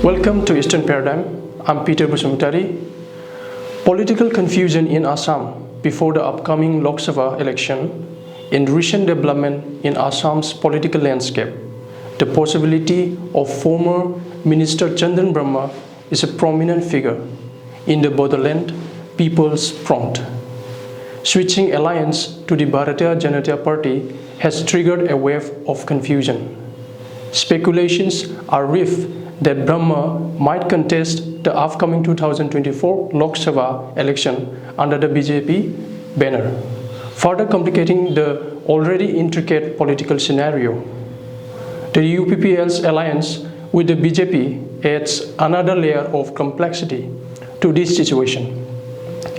Welcome to Eastern Paradigm. I'm Peter Busumtari. Political confusion in Assam before the upcoming Lok Sabha election, in recent development in Assam's political landscape, the possibility of former Minister Chandan Brahma is a prominent figure in the Bodoland People's Front. Switching alliance to the Bharatiya Janata Party has triggered a wave of confusion. Speculations are rife that Brahma might contest the upcoming 2024 Lok Sabha election under the BJP banner, further complicating the already intricate political scenario. The UPPL's alliance with the BJP adds another layer of complexity to this situation.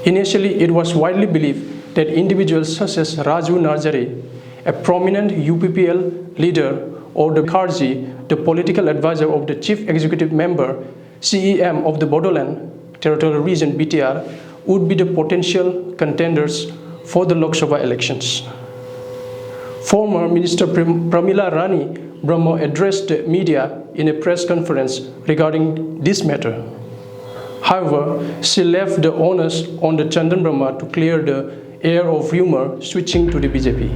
Initially, it was widely believed that individuals such as Raju Narzary, a prominent UPPL leader, or the Karjee, the political advisor of the chief executive member, CEM of the Bodoland Territorial Region (BTR), would be the potential contenders for the Lok Sabha elections. Former Minister Pramila Rani Brahma addressed the media in a press conference regarding this matter. However, she left the onus on the Chandan Brahma to clear the air of rumor switching to the BJP.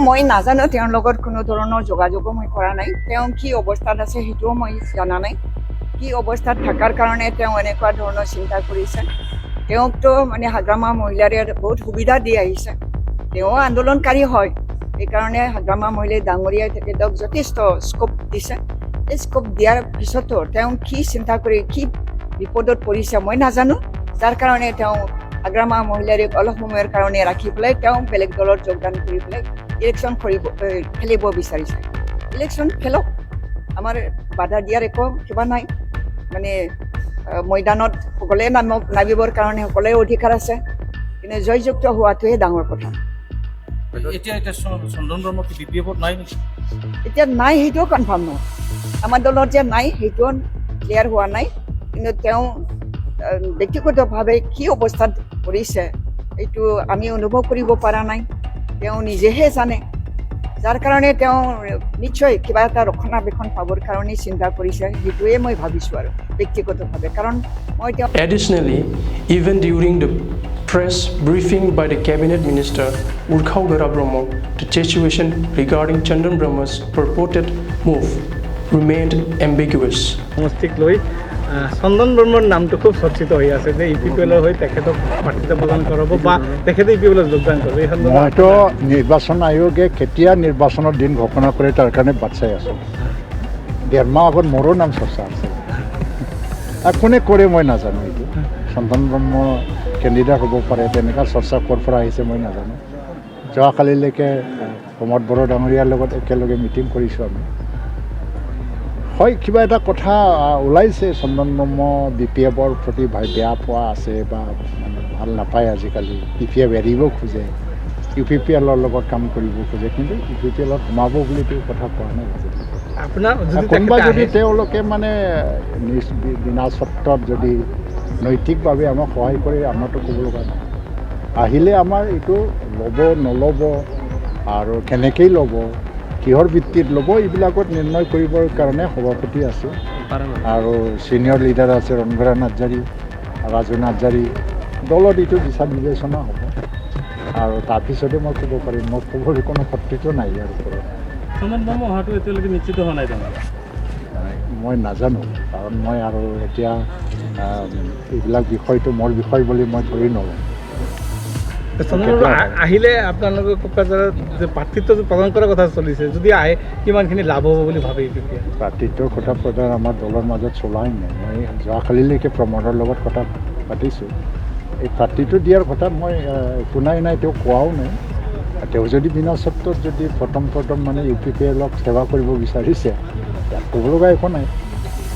মই নাজানো তেওঁৰ লগত কোনো ধৰণৰ যোগাযোগো মই কৰা নাই তেওঁ কি অৱস্থাত আছে হেতুও মই জানা নাই কি অৱস্থাত থাকাৰ কাৰণে তেওঁ এনেকুৱা ধৰণৰ চিন্তা কৰিছে তেওঁক তো মানে হাগ্ৰামা মহিলাৰে বহুত সুবিধা দি আহিছে তেওঁ আন্দোলনকাৰী হয় এই কাৰণে হাগ্ৰামা মহিলাই ডাঙৰীয়াই থাকে তেওঁক যথেষ্ট স্কোপ দিছে এই স্কোপ দিয়াৰ পিছতো তেওঁ কি চিন্তা কৰি কি বিপদত পৰিছে মই নাজানো যাৰ কাৰণে তেওঁ হাগ্ৰামা মহিলাৰে অলপ সময়ৰ কাৰণে ৰাখি পেলাই তেওঁ বেলেগ দলত যোগদান কৰি পেলাই ইলেকশ্যন খেলিব বিচাৰিছে ইলেকশ্যন খেলক আমাৰ বাধা দিয়াৰ একো কিবা নাই মানে ময়দানত সকলোৱে নামিবৰ কাৰণে সকলোৰে অধিকাৰ আছে কিন্তু জয়যুক্ত হোৱাটোহে ডাঙৰ কথা এতিয়া চন্দন ব্ৰহ্ম কি বিপিএফত নাই নেকি এতিয়া নাই সেইটোও কনফাৰ্ম নহয় আমাৰ দলত যে নাই সেইটোও ক্লিয়াৰ হোৱা নাই কিন্তু তেওঁ ব্যক্তিগতভাৱে কি অৱস্থাত পৰিছে এইটো আমি অনুভৱ কৰিব পৰা নাই তেওঁ নিজেহে জানে যাৰ কাৰণে তেওঁ নিশ্চয় কিবা এটা ৰক্ষণাবেক্ষণ পাবৰ কাৰণে চিন্তা কৰিছে সেইটোৱে মই ভাবিছোঁ আৰু ব্যক্তিগতভাৱে কাৰণ মই তেওঁ Additionally, even during the press briefing by the cabinet minister Urkhaugara Brahma, the situation regarding Chandan Brahma's purported move remained ambiguous. চন্দন ব্ৰহ্মাৰ নামটো খুব চৰ্চিত হৈ আছে যে ইউপিপিএলৰ হৈ তেখেতক প্ৰাৰ্থিতা প্ৰদান কৰাব বা তেখেতে ইউপিপিএলত যোগদান কৰিব এই সন্দৰ্ভত মইতো নিৰ্বাচন আয়োগে কেতিয়া নিৰ্বাচনৰ দিন ঘোষণা কৰে তাৰ কাৰণে বাট চাই আছোঁ ডেৰমাহ আগত মোৰো নাম চৰ্চা আছে কোনে কৰে মই নাজানো এইটো চন্দন ব্ৰহ্ম কেণ্ডিডেট হ'ব পাৰে তেনেকুৱা চৰ্চা ক'ৰ পৰা আহিছে মই নাজানো যোৱাকালিলৈকে প্ৰমোদ বড়ো ডাঙৰীয়াৰ লগত একেলগে মিটিং কৰিছোঁ আমি হয় কিবা এটা কথা ওলাইছে চন্দন ব্ৰহ্ম বিপিএফৰ প্ৰতি বেয়া পোৱা আছে বা মানে ভাল নাপায় আজিকালি বিপিএফ এৰিব খোজে ইউপিপিএলৰ লগত কাম কৰিব খোজে কিন্তু ইউপিপিএলত সোমাব বুলিতো কথা কোৱা নাই আপোনাৰ কোনোবা যদি তেওঁলোকে মানে বিনা স্বত্বত যদি নৈতিকভাৱে আমাক সহায় কৰে আমাৰতো ক'ব লগা নাই আহিলে আমাৰ এইটো ল'ব নল'ব আৰু কেনেকৈ ল'ব কিহৰ ভিত্তিত ল'ব এইবিলাকত নিৰ্ণয় কৰিবৰ কাৰণে সভাপতি আছে আৰু ছিনিয়ৰ লিডাৰ আছে ৰণবীৰ নাৰ্জাৰী ৰাজু নাৰ্জাৰী দলত এইটো বিচাৰ বিবেচনা হ'ব আৰু তাৰপিছতে মই ক'ব পাৰিম মই ক'বলৈ কোনো শক্তিটো নাই ইয়াৰ ওপৰত চন্দন ব্ৰহ্ম অহাটো এতিয়ালৈকে নিশ্চিত হোৱা নাই মই নাজানো কাৰণ মই আৰু এতিয়া এইবিলাক বিষয়টো মোৰ বিষয় বুলি মই ধৰি নলওঁ আহিলে আপোনালোকৰ কোকৰাঝাৰত যে প্ৰাৰ্থিত্ব প্ৰদান কৰাৰ কথা চলিছে যদি আহে কিমানখিনি লাভ হ'ব বুলি ভাবে প্ৰাৰ্থিত্বৰ কথা প্ৰদান আমাৰ দলৰ মাজত চলাই নাই মই যোৱাকালিলৈকে প্ৰমোদৰ লগত কথা পাতিছোঁ এই প্ৰাৰ্থিত্ব দিয়াৰ কথা মই শুনাই নাই তেওঁ কোৱাও নাই তেওঁ যদি বিনা স্বত্বত যদি প্ৰথম মানে ইউপিপিএলক সেৱা কৰিব বিচাৰিছে তাত ক'ব লগা একো নাই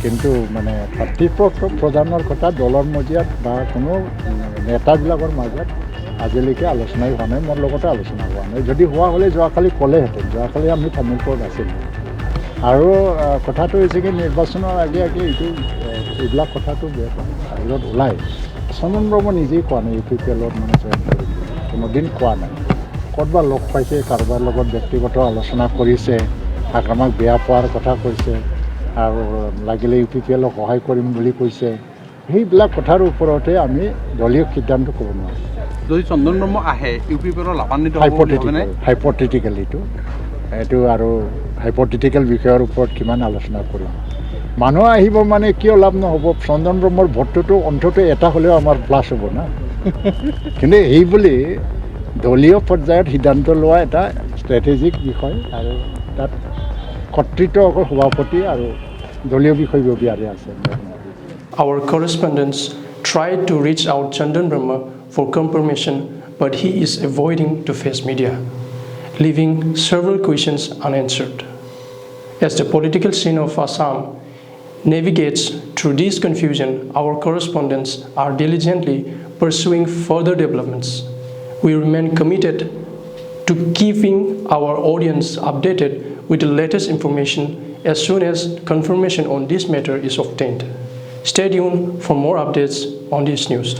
কিন্তু মানে প্ৰাৰ্থিত্ব প্ৰদানৰ কথা দলৰ মজিয়াত বা কোনো নেতাবিলাকৰ মাজত আজিলৈকে আলোচনাই হোৱা নাই মোৰ লগতে আলোচনা হোৱা নাই যদি হোৱা হ'লে যোৱাকালি ক'লেহেঁতেন যোৱাকালি আমি তামিলপুৰত আছিলোঁ আৰু কথাটো হৈছে কি নিৰ্বাচনৰ আগে এইবিলাক কথাটো বাহিৰত ওলায় চন্দন ব্ৰহ্ম নিজেই কোৱা নাই ইউপিপিএলত মানে জইন কৰিম কোনোদিন কোৱা নাই ক'ৰবাত লগ পাইছে কাৰোবাৰ লগত ব্যক্তিগত আলোচনা কৰিছে আমাক বেয়া পোৱাৰ কথা কৈছে আৰু লাগিলে UPPLক সহায় কৰিম বুলি কৈছে সেইবিলাক কথাৰ ওপৰতে আমি দলীয় সিদ্ধান্ত কৰিব নোৱাৰোঁ যদি চন্দন ব্ৰহ্ম আহে UPPL লাভান্বিত হ'ব হাইপথেটিকেলিটো এইটো আৰু হাইপথেটিকেল বিষয়ৰ ওপৰত কিমান আলোচনা কৰিম মানুহ আহিব মানে কিয় লাভ নহ'ব চন্দন ব্ৰহ্মৰ ভোটটোতো অন্ততঃ এটা হ'লেও আমাৰ প্লাছ হ'ব না কিন্তু এই বুলি দলীয় পৰ্যায়ত সিদ্ধান্ত লোৱা এটা ষ্ট্ৰেটেজিক বিষয় আৰু তাত কৰ্তৃত্ব অকল সভাপতি আৰু দলীয় বিষয়ববীয়াৰে আছে Our correspondents tried to reach out Chandan Brahma for confirmation, but he is avoiding to face media, leaving several questions unanswered. As the political scene of Assam navigates through this confusion, our correspondents are diligently pursuing further developments. We remain committed to keeping our audience updated with the latest information as soon as confirmation on this matter is obtained. Stay tuned for more updates on this news.